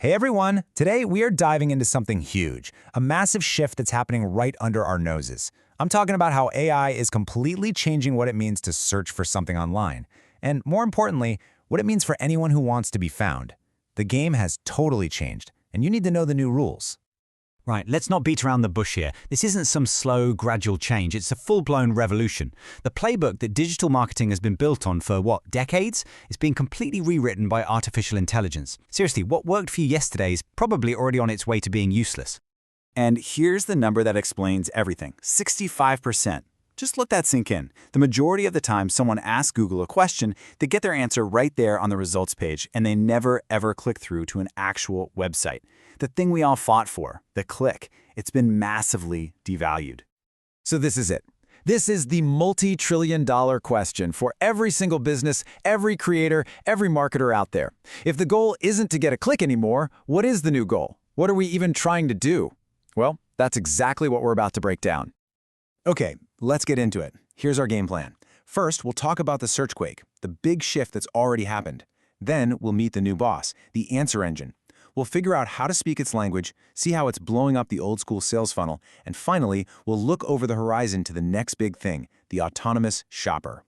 Hey everyone! Today we are diving into something huge, a massive shift that's happening right under our noses. I'm talking about how AI is completely changing what it means to search for something online, and more importantly, what it means for anyone who wants to be found. The game has totally changed, and you need to know the new rules. Right, let's not beat around the bush here. This isn't some slow, gradual change. It's a full-blown revolution. The playbook that digital marketing has been built on for, decades? Is being completely rewritten by artificial intelligence. Seriously, what worked for you yesterday is probably already on its way to being useless. And here's the number that explains everything, 65%. Just let that sink in. The majority of the time someone asks Google a question, they get their answer right there on the results page, and they never ever click through to an actual website. The thing we all fought for, the click, it's been massively devalued. So this is it. This is the multi-trillion-dollar question for every single business, every creator, every marketer out there. If the goal isn't to get a click anymore, what is the new goal? What are we even trying to do? Well, that's exactly what we're about to break down. Okay, let's get into it. Here's our game plan. First, we'll talk about the search quake, the big shift that's already happened. Then we'll meet the new boss, the answer engine. We'll figure out how to speak its language, see how it's blowing up the old-school sales funnel, and finally, we'll look over the horizon to the next big thing, the autonomous shopper.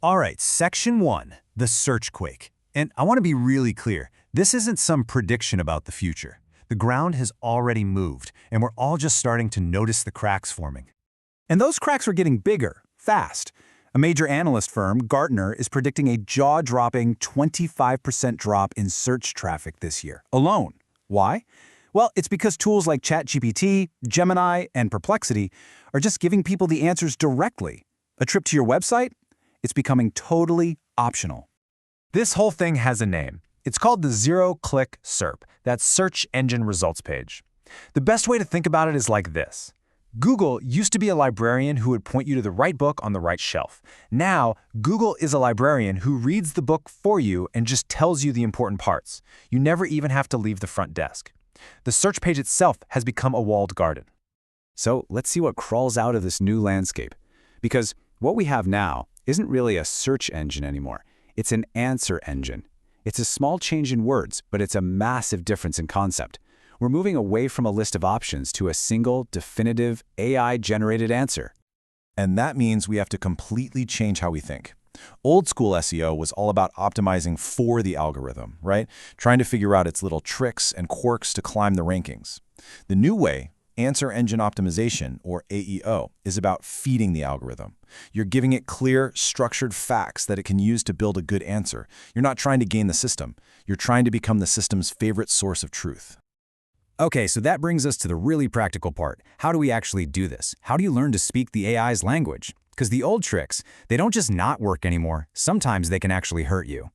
All right, Section 1, the search quake. And I want to be really clear, this isn't some prediction about the future. The ground has already moved, and we're all just starting to notice the cracks forming. And those cracks are getting bigger, fast. A major analyst firm, Gartner, is predicting a jaw-dropping 25% drop in search traffic this year, alone. Why? Well, it's because tools like ChatGPT, Gemini, and Perplexity are just giving people the answers directly. A trip to your website? It's becoming totally optional. This whole thing has a name. It's called the zero-click SERP, that's Search Engine Results Page. The best way to think about it is like this. Google used to be a librarian who would point you to the right book on the right shelf. Now, Google is a librarian who reads the book for you and just tells you the important parts. You never even have to leave the front desk. The search page itself has become a walled garden. So let's see what crawls out of this new landscape. Because what we have now isn't really a search engine anymore. It's an answer engine. It's a small change in words, but it's a massive difference in concept. We're moving away from a list of options to a single, definitive, AI-generated answer. And that means we have to completely change how we think. Old-school SEO was all about optimizing for the algorithm, right? Trying to figure out its little tricks and quirks to climb the rankings. The new way, Answer Engine Optimization, or AEO, is about feeding the algorithm. You're giving it clear, structured facts that it can use to build a good answer. You're not trying to game the system. You're trying to become the system's favorite source of truth. Okay, so that brings us to the really practical part. How do we actually do this? How do you learn to speak the AI's language? Because the old tricks, they don't just not work anymore. Sometimes they can actually hurt you.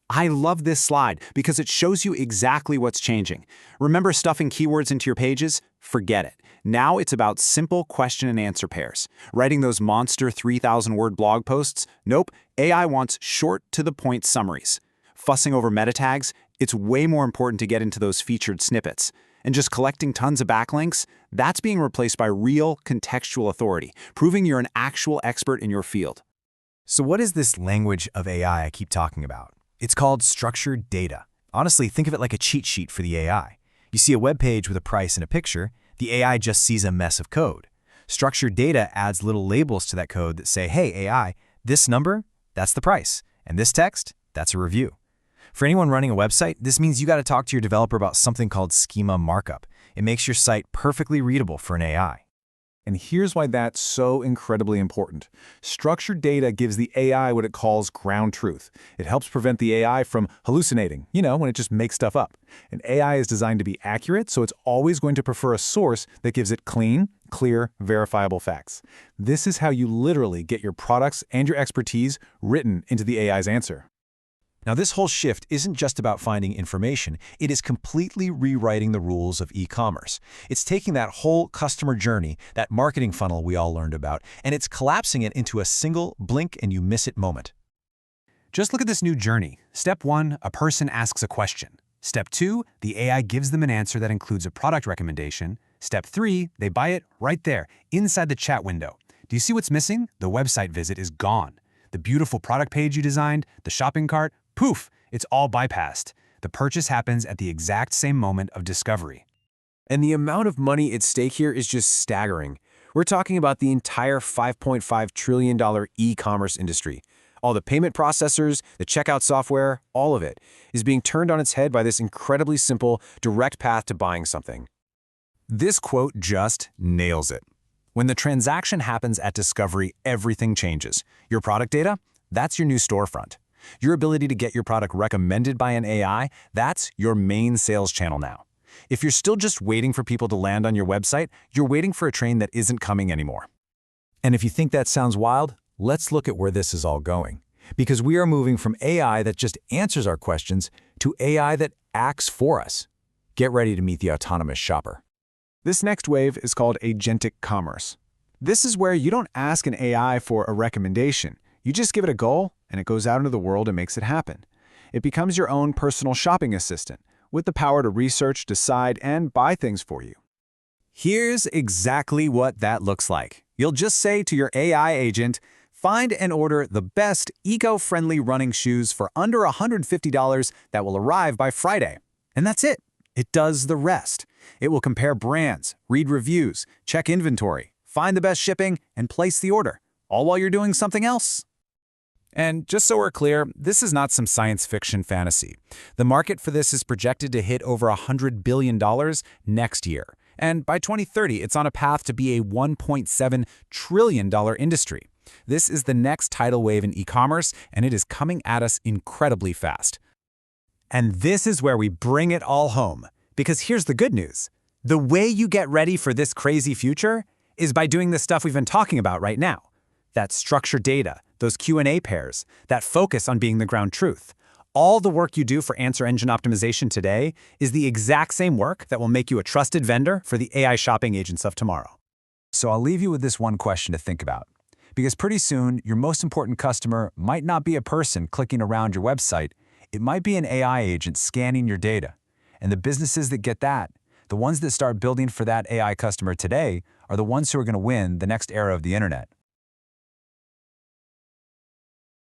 I love this slide because it shows you exactly what's changing. Remember stuffing keywords into your pages? Forget it. Now it's about simple question and answer pairs. Writing those monster 3,000-word blog posts? Nope, AI wants short to the point summaries. Fussing over meta tags? It's way more important to get into those featured snippets. And just collecting tons of backlinks? That's being replaced by real contextual authority, proving you're an actual expert in your field. So what is this language of AI I keep talking about? It's called structured data. Honestly, think of it like a cheat sheet for the AI. You see a web page with a price and a picture, the AI just sees a mess of code. Structured data adds little labels to that code that say, hey, AI, this number, that's the price, and this text, that's a review. For anyone running a website, this means you got to talk to your developer about something called schema markup. It makes your site perfectly readable for an AI. And here's why that's so incredibly important. Structured data gives the AI what it calls ground truth. It helps prevent the AI from hallucinating, when it just makes stuff up. And AI is designed to be accurate, so it's always going to prefer a source that gives it clean, clear, verifiable facts. This is how you literally get your products and your expertise written into the AI's answer. Now, this whole shift isn't just about finding information. It is completely rewriting the rules of e-commerce. It's taking that whole customer journey, that marketing funnel we all learned about, and it's collapsing it into a single blink-and-you-miss-it moment. Just look at this new journey. Step 1, a person asks a question. Step 2, the AI gives them an answer that includes a product recommendation. Step 3, they buy it right there, inside the chat window. Do you see what's missing? The website visit is gone. The beautiful product page you designed, the shopping cart, poof, it's all bypassed. The purchase happens at the exact same moment of discovery. And the amount of money at stake here is just staggering. We're talking about the entire $5.5 trillion e-commerce industry. All the payment processors, the checkout software, all of it is being turned on its head by this incredibly simple, direct path to buying something. This quote just nails it. When the transaction happens at discovery, everything changes. Your product data? That's your new storefront. Your ability to get your product recommended by an AI? That's your main sales channel now. If you're still just waiting for people to land on your website, you're waiting for a train that isn't coming anymore. And if you think that sounds wild, let's look at where this is all going. Because we are moving from AI that just answers our questions to AI that acts for us. Get ready to meet the autonomous shopper. This next wave is called agentic commerce. This is where you don't ask an AI for a recommendation. You just give it a goal, and it goes out into the world and makes it happen. It becomes your own personal shopping assistant, with the power to research, decide, and buy things for you. Here's exactly what that looks like. You'll just say to your AI agent, find and order the best eco-friendly running shoes for under $150 that will arrive by Friday. And that's it. It does the rest. It will compare brands, read reviews, check inventory, find the best shipping, and place the order, all while you're doing something else. And just so we're clear, this is not some science fiction fantasy. The market for this is projected to hit over $100 billion next year. And by 2030, it's on a path to be a $1.7 trillion industry. This is the next tidal wave in e-commerce, and it is coming at us incredibly fast. And this is where we bring it all home. Because here's the good news. The way you get ready for this crazy future is by doing the stuff we've been talking about right now. That structured data, those Q&A pairs, that focus on being the ground truth. All the work you do for answer engine optimization today is the exact same work that will make you a trusted vendor for the AI shopping agents of tomorrow. So I'll leave you with this one question to think about. Because pretty soon, your most important customer might not be a person clicking around your website. It might be an AI agent scanning your data. And the businesses that get that, the ones that start building for that AI customer today, are the ones who are going to win the next era of the internet.